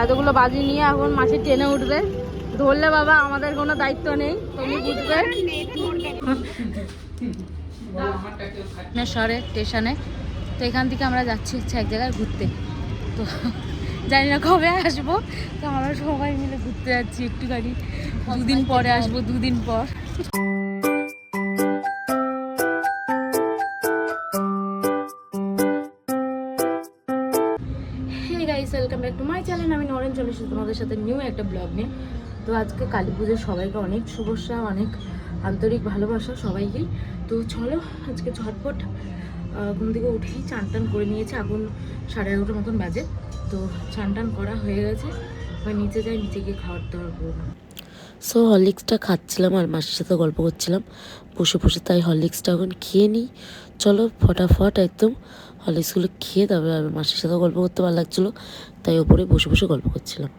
এতগুলো বাজি নিয়ে এখন মাসি ট্রেনে উঠবে। ধরলে বাবা আমাদের কোনো দায়িত্ব নেই, তুমি বুঝবে। শহরে স্টেশনে তো এখান থেকে আমরা যাচ্ছি হচ্ছে এক জায়গায় ঘুরতে। তো জানি না কবে আসবো, তো আমরা সবাই মিলে ঘুরতে যাচ্ছি একটুখানি। দুদিন পরে আসবো, দুদিন পর। Hey guys, welcome back to my channel. আমি নরেন চলে এসেছি তোমাদের সাথে নিউ একটা ব্লগ নিয়ে। তো আজকে কালী পুজোর সবাইকে অনেক শুভেচ্ছা, অনেক আন্তরিক ভালোবাসা সবাইকেই। তো চলো আজকে ঝটপট ঘুম থেকে উঠেই চান টান করে নিয়েছে। এখন 11:30 মতন বাজে। তো চান টান করা হয়ে গেছে, এবার নিচে যাই, নিচে গিয়ে খাওয়ার দাওয়ার করবো। সো হরলিক্সটা খাচ্ছিলাম আর মাসির সাথে গল্প করছিলাম বসে বসে, তাই হরলিক্সটা এখন খেয়ে নিই। চলো ফটাফট একদম হরলিক্সগুলো খেয়ে তবে আর মাসির সাথে গল্প করতে ভালো লাগছিলো, তাই ওপরে বসে বসে গল্প করছিলাম।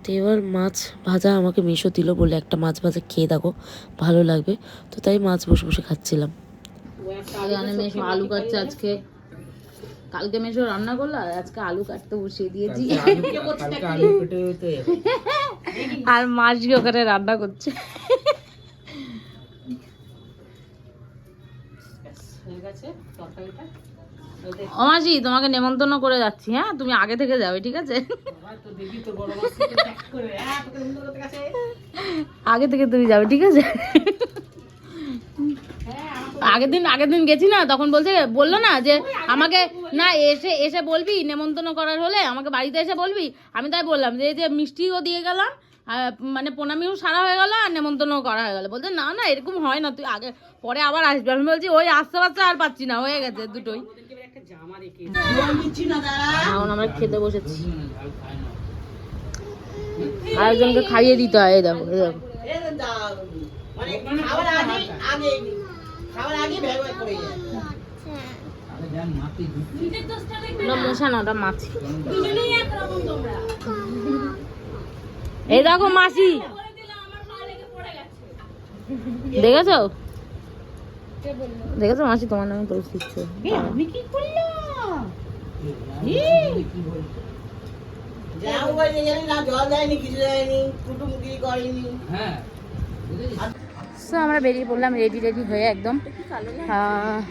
তো এবার মাছ ভাজা আমাকে মিশো দিল, বলে একটা মাছ ভাজা খেয়ে দেখো ভালো লাগবে, তো তাই মাছ বসে বসে খাচ্ছিলাম। মেশো আলু কাটছে আজকে, কালকে মেশো রান্না করলো আর আজকে আলু কাটতে বসিয়ে দিয়েছি। আর মাছকে ওখানে রান্না করছে। ও মাসি, তোমাকে নেমন্তন্ন করে যাচ্ছি, হ্যাঁ তুমি আগে থেকে যাবে, ঠিক আছে? আগে থেকে তুমি যাবে, ঠিক আছে? আগের দিন গেছি না, তখন বললো না যে আমাকে না এসে এসে বলবি নেমন্তন্ন করার হলে আমাকে বাড়িতে এসে বলবি। আমি তাই বললাম যে এই যে মিষ্টিও দিয়ে গেলাম, মানে প্রণামীও সারা হয়ে গেল আর নেমন্তন্নও করা হয়ে গেল। বলতে না না এরকম হয় না, তুই আগে পরে আবার আসবি। আমি বলছি ওই আসতে পারছে আর পাচ্ছি না, হয়ে গেছে দুটোই। এখন আমরা খেতে বসেছি, আরেকজনকে খাইয়ে দিতে হয়। এই দেখো, এই দেখো মশা না, ওটা মাছি। এই দেখো মাসি, দেখেছো দেখেছো মাসি, তোমার নামে তোর শিখছে। সো আমরা বেরিয়ে পড়লাম রেডি হয়ে একদম।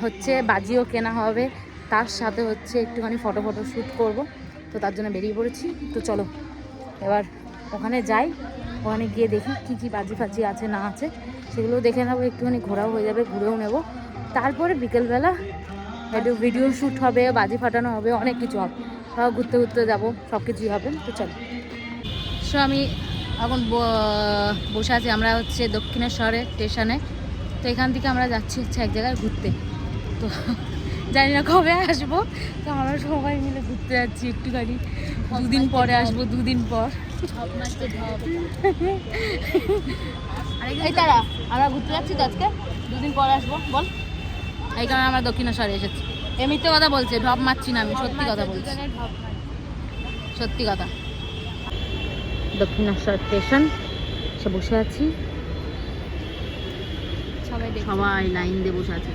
হচ্ছে বাজিও কেনা হবে, তার সাথে হচ্ছে একটুখানি ফটো শ্যুট করব, তো তার জন্য বেরিয়ে পড়েছি। তো চলো এবার ওখানে যাই, ওখানে গিয়ে দেখি কি কি বাজি ফাজি আছে না আছে সেগুলোও দেখে নেবো, একটুখানি ঘোরাও হয়ে যাবে, ঘুরেও নেব। তারপরে বিকেলবেলা একটু ভিডিও শ্যুট হবে, বাজি ফাটানো হবে, অনেক কিছু হবে, সব ঘুরতে ঘুরতে যাবো, সব কিছুই হবে। তো চলো। সো আমি এখন বসে আছি, আমরা হচ্ছে দক্ষিণেশ্বরের স্টেশনে। তো এখান থেকে আমরা যাচ্ছি হচ্ছে এক জায়গায় ঘুরতে। তো জানি না কবে আসবো, তো আমরা সবাই মিলে ঘুরতে যাচ্ছি একটুখানি। দুদিন পরে আসবো, দুদিন পর। এই তারা আমরা ঘুরতে যাচ্ছি তো আজকে, দুদিন পরে আসবো বল। এই কারণে আমরা দক্ষিণেশ্বরে এসেছি। এমনিতে কথা বলছে, ঢপ মারছি না আমি, সত্যি কথা বলছি, সত্যি কথা। দক্ষিণেশ্বর স্টেশন সে বসে আছি, সবাই লাইন দিয়ে বসে আছে।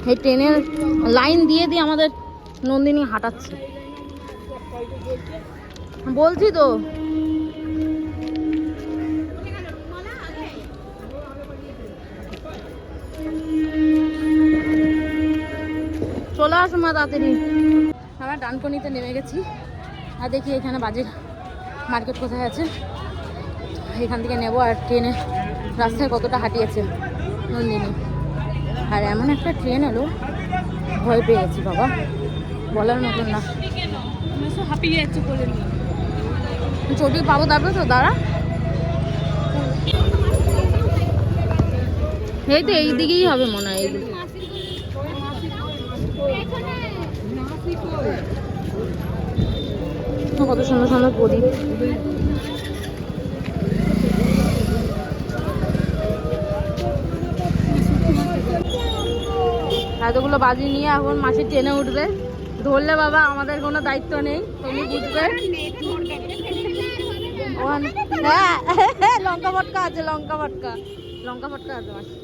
এই ট্রেনের লাইন দিয়ে দিয়ে আমাদের নন্দিনী হাঁটাচ্ছে, বলছি তো। চলে আসো মা তাড়াতাড়ি। আমরা ডানকনিতে নেমে গেছি, আর দেখি এখানে বাজির মার্কেট কোথায় আছে, এখান থেকে নেবো। আর ট্রেনে রাস্তায় কতটা হাঁটিয়েছে নন্দিনী, আর এমন একটা ট্রেন এলো, ভয় পেয়ে গেছি বাবা, বলার মতন না। চটি পাবো তারপরে তো দাঁড়া। এই তো এই দিকেই হবে মনে হয়। কত সুন্দর সুন্দর প্রদীপ। এতগুলো বাজি নিয়ে এখন মাসি ট্রেনে উঠবে। ধরলে বাবা আমাদের কোনো দায়িত্ব নেই, তুমি বুঝবে। হ্যাঁ লঙ্কা ফটকা আছে, লঙ্কা ফটকা আছে মাসি।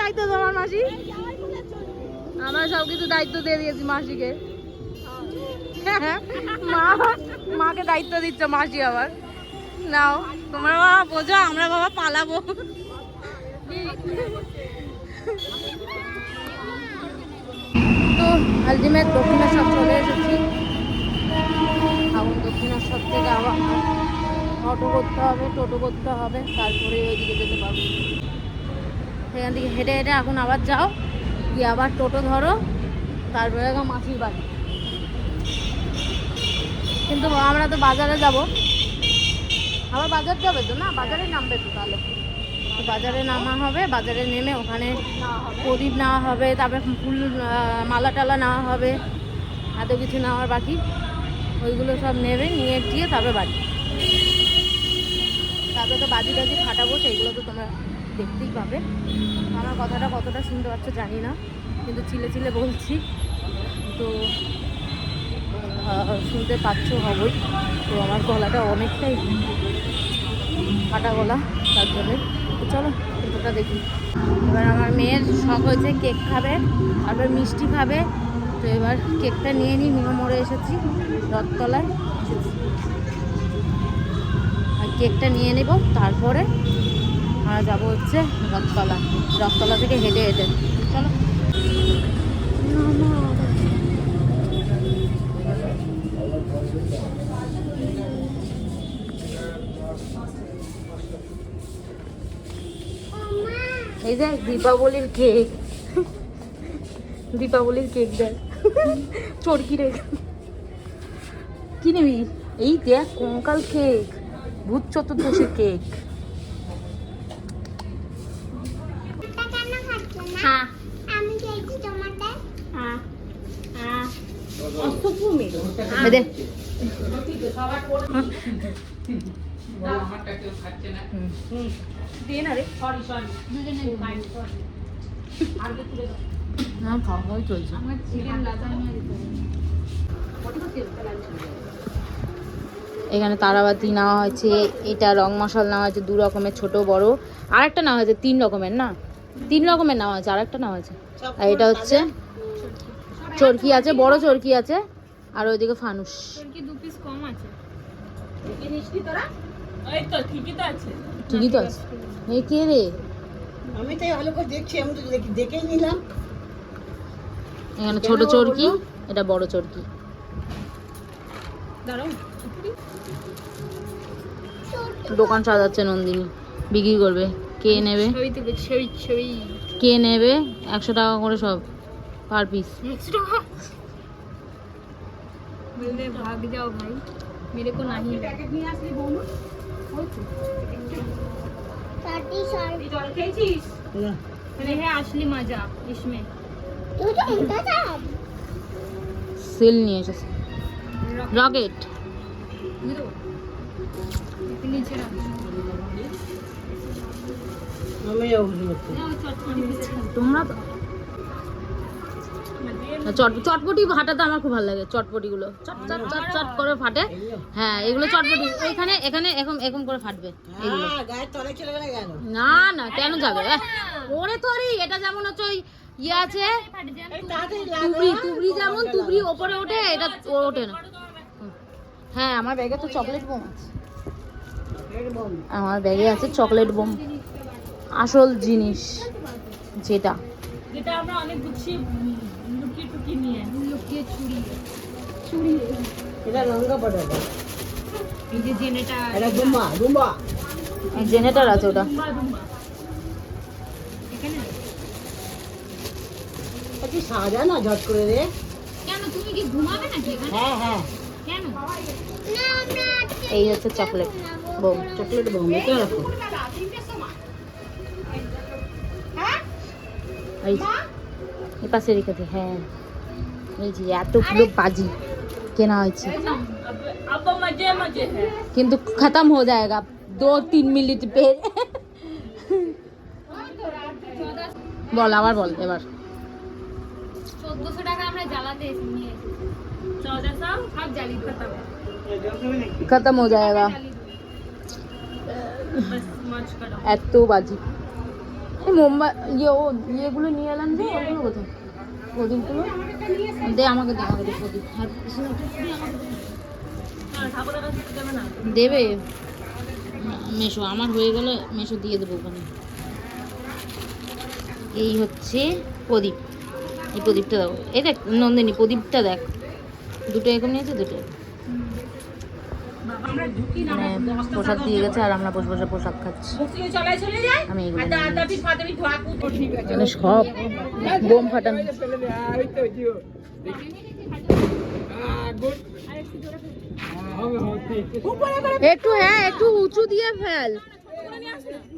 দায়িত্ব তোমার মাসি? আমার সব কিছু দায়িত্ব দিয়ে দিয়েছি মাসিকে। মাকে দায়িত্ব দিচ্ছে মাসি আবার। নাও তোমরা বাবা বোঝো, আমরা বাবা পালাবো। তো আলটিমেট দক্ষিণেশ্বর চলে এসেছি। এখন দক্ষিণেশ্বর থেকে আবার টোটো করতে হবে, তারপরে ওইদিকে যেতে পারবো। সেখান থেকে হেঁটে হেঁটে এখন আবার যাও, গিয়ে আবার টোটো ধরো, তারপরে মাসির বাড়ি। কিন্তু আমরা তো বাজারে যাব, আবার বাজার যাবে তো না, বাজারে নামবে তো, তাহলে তো বাজারে নামা হবে। বাজারে নেমে ওখানে প্রদীপ নেওয়া হবে, তারপরে ফুল মালা টালা নেওয়া হবে, এত কিছু নেওয়ার বাকি। ওইগুলো সব নেবে, নিয়ে টিয়ে তারপরে বাড়ি। তারপরে তো বাজি টাজি ফাটাবো, সেইগুলো তো তোমরা দেখতেই পাবে। আমার কথাটা কতটা শুনতে পাচ্ছ জানি না, কিন্তু চিলে চিলে বলছি তো শুনতে পাচ্ছ হবই। তো আমার গলাটা অনেকটাই ফাটা গলা, তার জন্যে। তো চলো টোটোটা দেখি। এবার আমার মেয়ের শখ হয়েছে কেক খাবে, তারপর মিষ্টি খাবে। তো এবার কেকটা নিয়ে নিই। মিও মোড়ে এসেছি, রথতলায় এসেছি, আর কেকটা নিয়ে নেব। তারপরে আমরা যাবো হচ্ছে রথতলা থেকে হেঁটে হেঁটে। চলো। এই দেখ দীপাবলির কেক, দীপাবলির কেক দেখ, চরকি রে। কি নিবি? এই দেখ কঙ্কাল কেক, ভূত চতুর্দশীর কেক। হ্যাঁ আমি চাইছি তোমাদের। হ্যাঁ খাওয়া চলছে। এখানে তারাবাতি নেওয়া হয়েছে, এটা রং মশাল নেওয়া হয়েছে 2 রকমের, ছোট বড়। আরেকটা নেওয়া হয়েছে 3 রকমের, না 3 রকমের নেওয়া হয়েছে, আরেকটা নেওয়া হয়েছে। আর এটা হচ্ছে চরকি আছে, বড় চরকি আছে, আর ওইদিকে ফানুস। চরকি 2 পিস কম আছে। ঠিকই তো আছে। এই কে রে? আমি তাই ভালো করে দেখছি, আমি তো দেখেই নিলাম। এখানে ছোট চরকি, এটা বড় চরকি। দোকান সাজাচ্ছে নন্দিনী, বিক্রি করবে। কে নেবে? কে নেবে? 100 টাকা করে সব পার পিস। ভাগ যাও ভাই, মেরে কো নাহি। প্যাকেট নিয়ে আসলি বৌমা। জল খেয়েছিস? না है असली मजा इसमें। সেল নিয়ে এসেছে রকেট। আমি যাবো করতে। তোমরা চটপটি ফাটাতে আমার খুব ভালো লাগে। চটপটিগুলো চট চট চট চট করে ফাটে। হ্যাঁ এগুলো চটপটি এখানে এখানে এরকম এরকম করে ফাটবে এগুলো। গায়ের তলায় চলে গেলে গেল না না কেন যাবে? ওরে তোরই এটা যেমন হচ্ছে ওই ইয়ে আছে তুবড়ি, তুবড়ি যেমন তুবড়ি ওপরে ওঠে, এটা ওঠে না। হ্যাঁ আমার ব্যাগে তো চকলেট বোম আছে, আমার ব্যাগে আছে চকলেট বোম, আসল জিনিস যেটা যেটা আমরা অনেক গুছিয়ে লুকিয়ে টুকিয়ে নিয়ে লুকিয়ে চুরি এটা লঙ্কা পাউডার, এই যে জেনেটা এটা দুম্বা দুম্বা জেনারেটর আছে ওটা। এখানে কি সাজা না ঝট করে রে। কেন তুমি কি ঘুমাবে নাকি এখানে? হ্যাঁ হ্যাঁ কেন? এই হচ্ছে চকলেট বোম। চকলেট বোম এটা রাখো। এই পাশে রেখে দে। হ্যাঁ এই যে এতগুলো বাজি কেনা হয়েছে, কিন্তু খতম হয়ে যায়গা 2-3 মিনিট পে। বল আবার বল এবার। 1400 টাকা আমরা জ্বালাতে নিয়ে এসেছি। 1400 সব জ্বালি দো খতম হয়ে যায়গা। बस मच करो। এত বাজি এই মোমবাই ইয়েগুলো নিয়ে এলাম যে ওগুলো কোথায় প্রদীপগুলো দে আমাকে দে প্রদীপ আর দেবে মেশো আমার হয়ে গেলে মেশো দিয়ে দেবো ওখানে। এই হচ্ছে প্রদীপ, এই প্রদীপটা দাও। এই দেখ নন্দিনী প্রদীপটা দেখ, দুটো এরকম নিয়েছে, দুটো মানে প্রসাদ দিয়ে গেছে আর আমরা বসে বসে প্রসাদ খাচ্ছি। আমি এগুলো মানে সব বোম ফাটানো। একটু হ্যাঁ একটু উঁচু দিয়ে ফেল,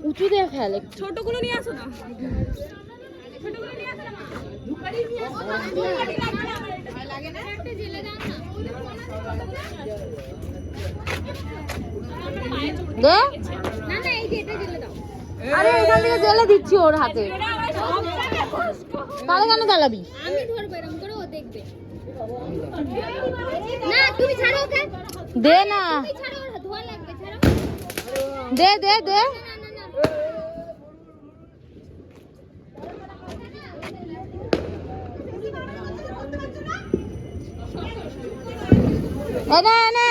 উঁচু দিয়ে ফেল, ছোটগুলো নিয়ে আসো না। দে আরে এখান থেকে জেলে দিচ্ছি ওর হাতে, তাহলে কেন জ্বালাবি? আমি ধরবো এরকম করে, ও দেখবে না। তুমি ছাড়ো ওকে, দে না, তুমি ছাড়ো, ওর ধোয়া লাগবে, ছাড়ো। দে দে দে। এনে এনে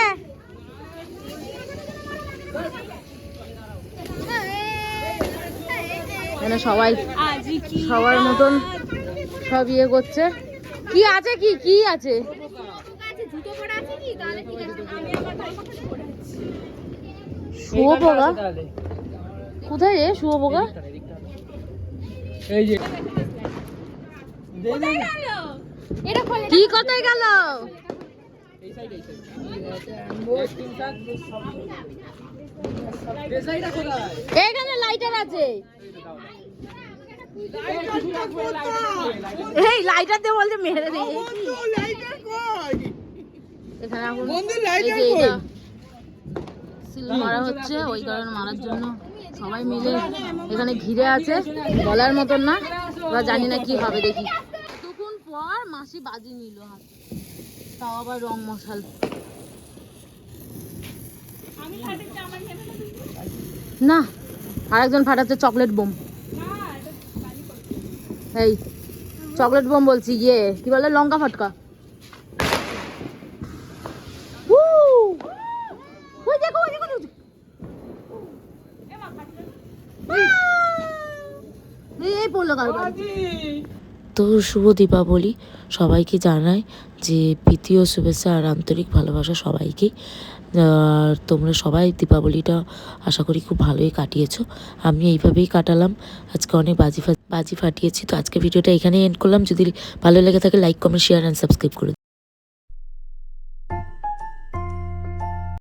এনে সবাই সবার মতন সব ইয়ে করছে। কি আছে, কি কি আছে? জুতো পরা আছে কি? তাহলে ঠিক আছে, আমি আবার শুয়োপোকা কোথায় রে? শুয়োপোকা কি কোথায় গেল? এখানে লাইটার আছে, এই লাইটার দিয়ে বলছে মেরে দিয়ে। এখানে এখন এই যে এটা সিল মারা হচ্ছে, ওই কারণে মারার জন্য সবাই মিলে এখানে ঘিরে আছে। বলার মতন না, ওরা জানি না কি হবে, দেখি। তখন পর মাসি বাজি নিল হাতে, তাও আবার রং মশাল। না আরেকজন ফাটাচ্ছে চকলেট বোম। এই চকলেট বোম বলছি, ইয়ে কি বলে, লঙ্কা ফাটকা। এই পড়লো কার বাড়ি। তো শুভ দীপাবলি সবাইকে জানাই যে প্রীতি ও শুভেচ্ছা আর আন্তরিক ভালোবাসা সবাইকেই। আর তোমরা সবাই দীপাবলিটা আশা করি খুব ভালোই কাটিয়েছো। আমি এইভাবেই কাটালাম, আজকে অনেক বাজি ফাটিয়েছি। তো আজকে ভিডিওটা এখানেই এন্ড করলাম। যদি ভালো লেগে থাকে like comment share and subscribe করে